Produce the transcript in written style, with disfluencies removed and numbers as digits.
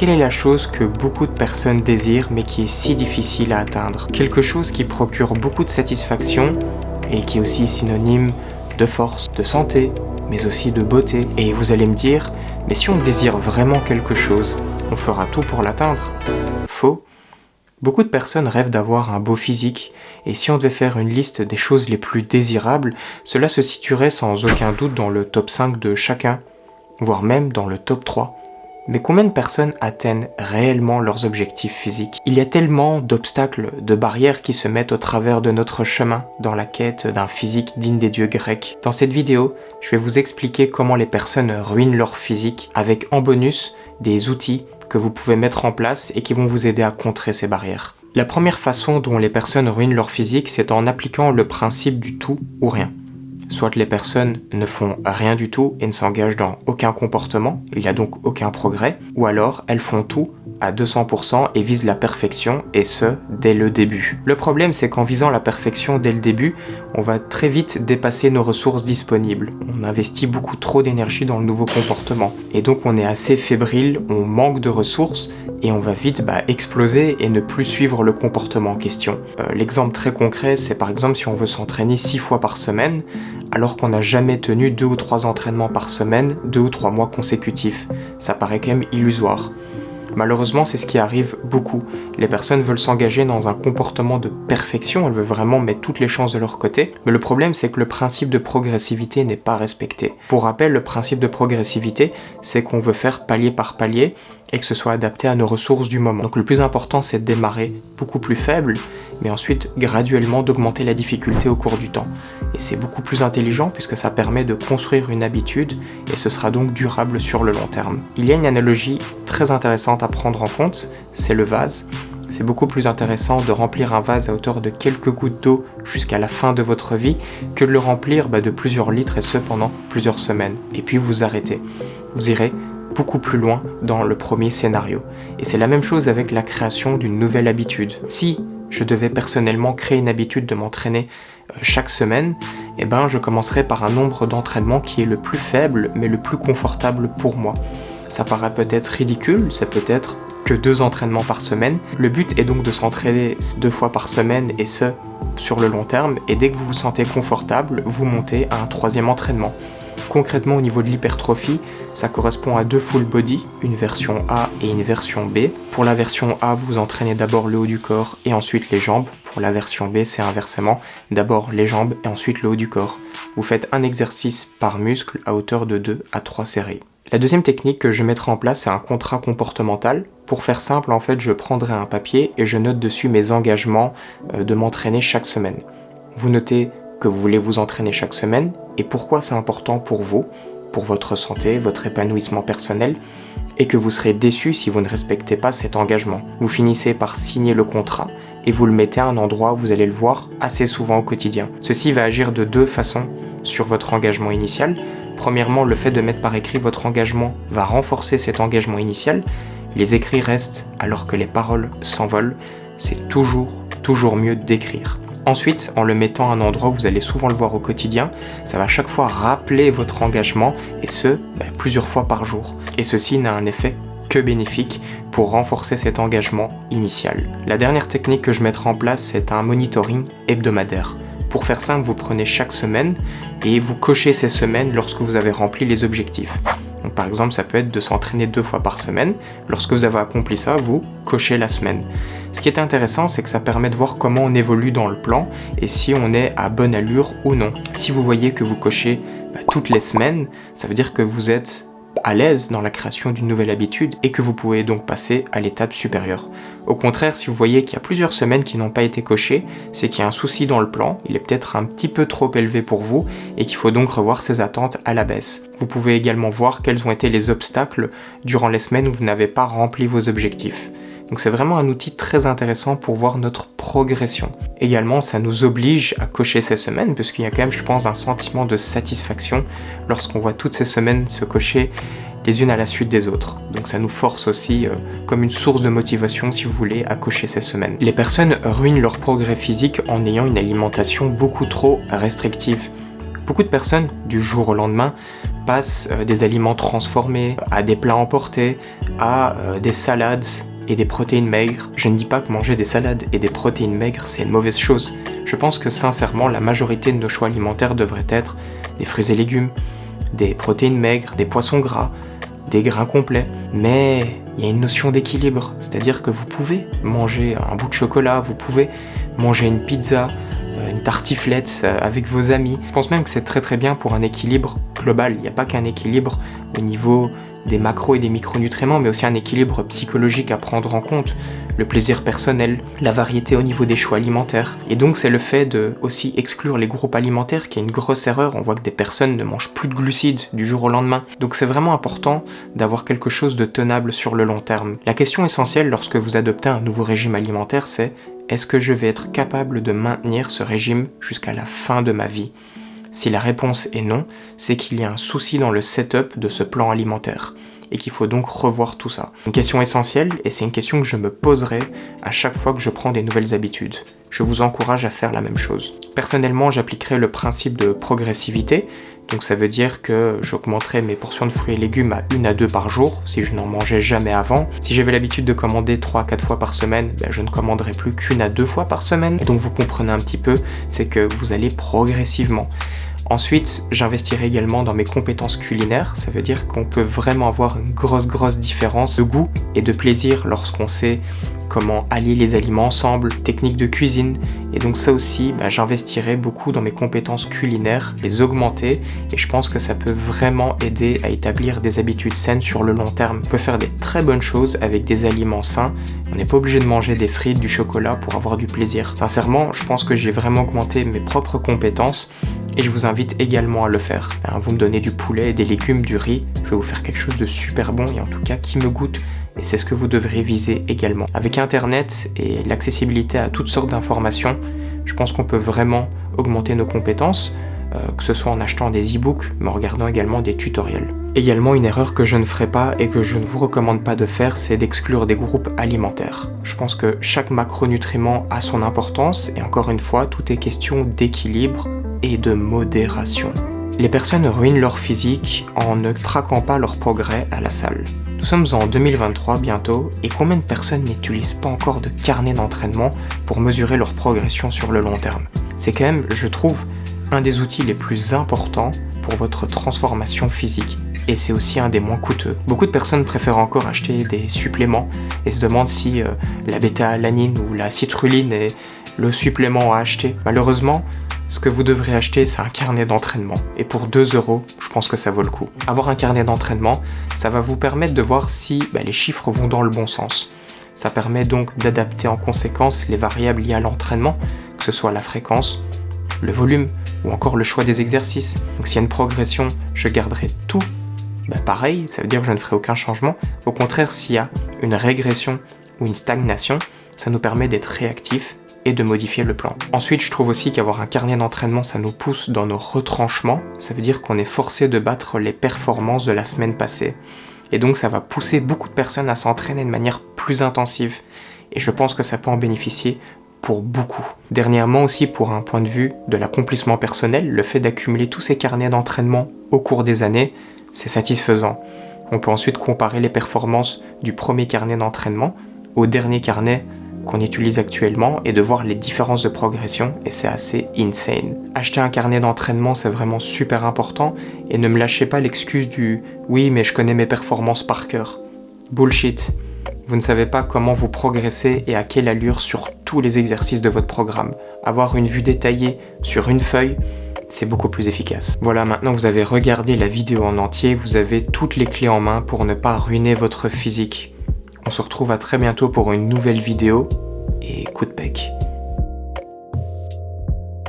Quelle est la chose que beaucoup de personnes désirent mais qui est si difficile à atteindre? Quelque chose qui procure beaucoup de satisfaction et qui est aussi synonyme de force, de santé, mais aussi de beauté. Et vous allez me dire, mais si on désire vraiment quelque chose, on fera tout pour l'atteindre? Faux. Beaucoup de personnes rêvent d'avoir un beau physique, et si on devait faire une liste des choses les plus désirables, cela se situerait sans aucun doute dans le top 5 de chacun, voire même dans le top 3. Mais combien de personnes atteignent réellement leurs objectifs physiques? Il y a tellement d'obstacles, de barrières qui se mettent au travers de notre chemin dans la quête d'un physique digne des dieux grecs. Dans cette vidéo, je vais vous expliquer comment les personnes ruinent leur physique avec en bonus des outils que vous pouvez mettre en place et qui vont vous aider à contrer ces barrières. La première façon dont les personnes ruinent leur physique, c'est en appliquant le principe du tout ou rien. Soit les personnes ne font rien du tout et ne s'engagent dans aucun comportement, il n'y a donc aucun progrès, ou alors elles font tout à 200% et visent la perfection, et ce, dès le début. Le problème, c'est qu'en visant la perfection dès le début, on va très vite dépasser nos ressources disponibles. On investit beaucoup trop d'énergie dans le nouveau comportement, et donc on est assez fébrile, on manque de ressources, et on va vite exploser et ne plus suivre le comportement en question. L'exemple très concret, c'est par exemple si on veut s'entraîner 6 fois par semaine, alors qu'on n'a jamais tenu 2 ou 3 entraînements par semaine, 2 ou 3 mois consécutifs. Ça paraît quand même illusoire. Malheureusement, c'est ce qui arrive beaucoup. Les personnes veulent s'engager dans un comportement de perfection, elles veulent vraiment mettre toutes les chances de leur côté, mais le problème c'est que le principe de progressivité n'est pas respecté. Pour rappel, le principe de progressivité, c'est qu'on veut faire palier par palier et que ce soit adapté à nos ressources du moment. Donc le plus important, c'est de démarrer beaucoup plus faible, mais ensuite graduellement d'augmenter la difficulté au cours du temps. Et c'est beaucoup plus intelligent puisque ça permet de construire une habitude et ce sera donc durable sur le long terme. Il y a une analogie très intéressante à prendre en compte, c'est le vase. C'est beaucoup plus intéressant de remplir un vase à hauteur de quelques gouttes d'eau jusqu'à la fin de votre vie que de le remplir de plusieurs litres et ce pendant plusieurs semaines. Et puis vous arrêtez. Vous irez beaucoup plus loin dans le premier scénario. Et c'est la même chose avec la création d'une nouvelle habitude. Si je devais personnellement créer une habitude de m'entraîner chaque semaine, je commencerai par un nombre d'entraînements qui est le plus faible mais le plus confortable pour moi. Ça paraît peut-être ridicule, c'est peut-être que 2 entraînements par semaine. Le but est donc de s'entraîner 2 fois par semaine et ce, sur le long terme, et dès que vous vous sentez confortable, vous montez à un 3e entraînement. Concrètement, au niveau de l'hypertrophie, ça correspond à 2 full body, une version A et une version B. Pour la version A, vous entraînez d'abord le haut du corps et ensuite les jambes. Pour la version B, c'est inversement, d'abord les jambes et ensuite le haut du corps. Vous faites un exercice par muscle à hauteur de 2 à 3 séries. La deuxième technique que je mettrai en place, c'est un contrat comportemental. Pour faire simple, en fait, je prendrai un papier et je note dessus mes engagements de m'entraîner chaque semaine. Vous notez que vous voulez vous entraîner chaque semaine et pourquoi c'est important pour vous, pour votre santé, votre épanouissement personnel, et que vous serez déçu si vous ne respectez pas cet engagement. Vous finissez par signer le contrat et vous le mettez à un endroit où vous allez le voir assez souvent au quotidien. Ceci va agir de 2 façons sur votre engagement initial. Premièrement, le fait de mettre par écrit votre engagement va renforcer cet engagement initial. Les écrits restent alors que les paroles s'envolent. C'est toujours mieux d'écrire. Ensuite, en le mettant à un endroit où vous allez souvent le voir au quotidien, ça va chaque fois rappeler votre engagement, et ce, plusieurs fois par jour. Et ceci n'a un effet que bénéfique pour renforcer cet engagement initial. La dernière technique que je mettrai en place, c'est un monitoring hebdomadaire. Pour faire simple, vous prenez chaque semaine et vous cochez ces semaines lorsque vous avez rempli les objectifs. Donc, par exemple, ça peut être de s'entraîner 2 fois par semaine. Lorsque vous avez accompli ça, vous cochez la semaine. Ce qui est intéressant, c'est que ça permet de voir comment on évolue dans le plan et si on est à bonne allure ou non. Si vous voyez que vous cochez toutes les semaines, ça veut dire que vous êtes à l'aise dans la création d'une nouvelle habitude et que vous pouvez donc passer à l'étape supérieure. Au contraire, si vous voyez qu'il y a plusieurs semaines qui n'ont pas été cochées, c'est qu'il y a un souci dans le plan, il est peut-être un petit peu trop élevé pour vous et qu'il faut donc revoir ses attentes à la baisse. Vous pouvez également voir quels ont été les obstacles durant les semaines où vous n'avez pas rempli vos objectifs. Donc c'est vraiment un outil très intéressant pour voir notre progression. Également, ça nous oblige à cocher ces semaines, parce qu'il y a quand même, je pense, un sentiment de satisfaction lorsqu'on voit toutes ces semaines se cocher les unes à la suite des autres. Donc ça nous force aussi, comme une source de motivation, si vous voulez, à cocher ces semaines. Les personnes ruinent leur progrès physique en ayant une alimentation beaucoup trop restrictive. Beaucoup de personnes, du jour au lendemain, passent des aliments transformés, à des plats emportés, à des salades et des protéines maigres. Je ne dis pas que manger des salades et des protéines maigres, c'est une mauvaise chose. Je pense que sincèrement, la majorité de nos choix alimentaires devraient être des fruits et légumes, des protéines maigres, des poissons gras, des grains complets. Mais il y a une notion d'équilibre, c'est-à-dire que vous pouvez manger un bout de chocolat, vous pouvez manger une pizza, une tartiflette avec vos amis. Je pense même que c'est très très bien pour un équilibre global. Il n'y a pas qu'un équilibre au niveau des macros et des micronutriments, mais aussi un équilibre psychologique à prendre en compte, le plaisir personnel, la variété au niveau des choix alimentaires. Et donc c'est le fait de aussi exclure les groupes alimentaires qui est une grosse erreur. On voit que des personnes ne mangent plus de glucides du jour au lendemain. Donc c'est vraiment important d'avoir quelque chose de tenable sur le long terme. La question essentielle lorsque vous adoptez un nouveau régime alimentaire, c'est: est-ce que je vais être capable de maintenir ce régime jusqu'à la fin de ma vie ? Si la réponse est non, c'est qu'il y a un souci dans le setup de ce plan alimentaire et qu'il faut donc revoir tout ça. Une question essentielle, et c'est une question que je me poserai à chaque fois que je prends des nouvelles habitudes. Je vous encourage à faire la même chose. Personnellement, j'appliquerai le principe de progressivité, donc ça veut dire que j'augmenterai mes portions de fruits et légumes à 1 à 2 par jour, si je n'en mangeais jamais avant. Si j'avais l'habitude de commander 3 à 4 fois par semaine, je ne commanderai plus qu'1 à 2 fois par semaine. Et donc vous comprenez un petit peu, c'est que vous allez progressivement. Ensuite, j'investirai également dans mes compétences culinaires, ça veut dire qu'on peut vraiment avoir une grosse différence de goût et de plaisir lorsqu'on sait comment allier les aliments ensemble, techniques de cuisine, et donc ça aussi, j'investirai beaucoup dans mes compétences culinaires, les augmenter, et je pense que ça peut vraiment aider à établir des habitudes saines sur le long terme. On peut faire des très bonnes choses avec des aliments sains, on n'est pas obligé de manger des frites, du chocolat pour avoir du plaisir. Sincèrement, je pense que j'ai vraiment augmenté mes propres compétences, et je vous invite également à le faire. Vous me donnez du poulet, des légumes, du riz, je vais vous faire quelque chose de super bon, et en tout cas qui me goûte. Et c'est ce que vous devrez viser également. Avec Internet et l'accessibilité à toutes sortes d'informations, je pense qu'on peut vraiment augmenter nos compétences, que ce soit en achetant des e-books, mais en regardant également des tutoriels. Également, une erreur que je ne ferai pas et que je ne vous recommande pas de faire, c'est d'exclure des groupes alimentaires. Je pense que chaque macronutriment a son importance, et encore une fois, tout est question d'équilibre et de modération. Les personnes ruinent leur physique en ne traquant pas leur progrès à la salle. Nous sommes en 2023 bientôt, et combien de personnes n'utilisent pas encore de carnet d'entraînement pour mesurer leur progression sur le long terme ? C'est quand même, je trouve, un des outils les plus importants pour votre transformation physique. Et c'est aussi un des moins coûteux. Beaucoup de personnes préfèrent encore acheter des suppléments et se demandent si la bêta-alanine ou la citrulline est le supplément à acheter. Malheureusement, ce que vous devrez acheter, c'est un carnet d'entraînement. Et pour 2 €, je pense que ça vaut le coup. Avoir un carnet d'entraînement, ça va vous permettre de voir si les chiffres vont dans le bon sens. Ça permet donc d'adapter en conséquence les variables liées à l'entraînement, que ce soit la fréquence, le volume ou encore le choix des exercices. Donc s'il y a une progression, je garderai tout pareil, ça veut dire que je ne ferai aucun changement. Au contraire, s'il y a une régression ou une stagnation, ça nous permet d'être réactifs et de modifier le plan. Ensuite, je trouve aussi qu'avoir un carnet d'entraînement, ça nous pousse dans nos retranchements. Ça veut dire qu'on est forcé de battre les performances de la semaine passée. Et donc, ça va pousser beaucoup de personnes à s'entraîner de manière plus intensive. Et je pense que ça peut en bénéficier pour beaucoup. Dernièrement aussi, pour un point de vue de l'accomplissement personnel, le fait d'accumuler tous ces carnets d'entraînement au cours des années, c'est satisfaisant. On peut ensuite comparer les performances du premier carnet d'entraînement au dernier carnet qu'on utilise actuellement et de voir les différences de progression, et c'est assez insane. Acheter un carnet d'entraînement, c'est vraiment super important, et ne me lâchez pas l'excuse du « oui, mais je connais mes performances par cœur ». Bullshit. Vous ne savez pas comment vous progressez et à quelle allure sur tous les exercices de votre programme. Avoir une vue détaillée sur une feuille, c'est beaucoup plus efficace. Voilà, maintenant vous avez regardé la vidéo en entier, vous avez toutes les clés en main pour ne pas ruiner votre physique. On se retrouve à très bientôt pour une nouvelle vidéo, et coup de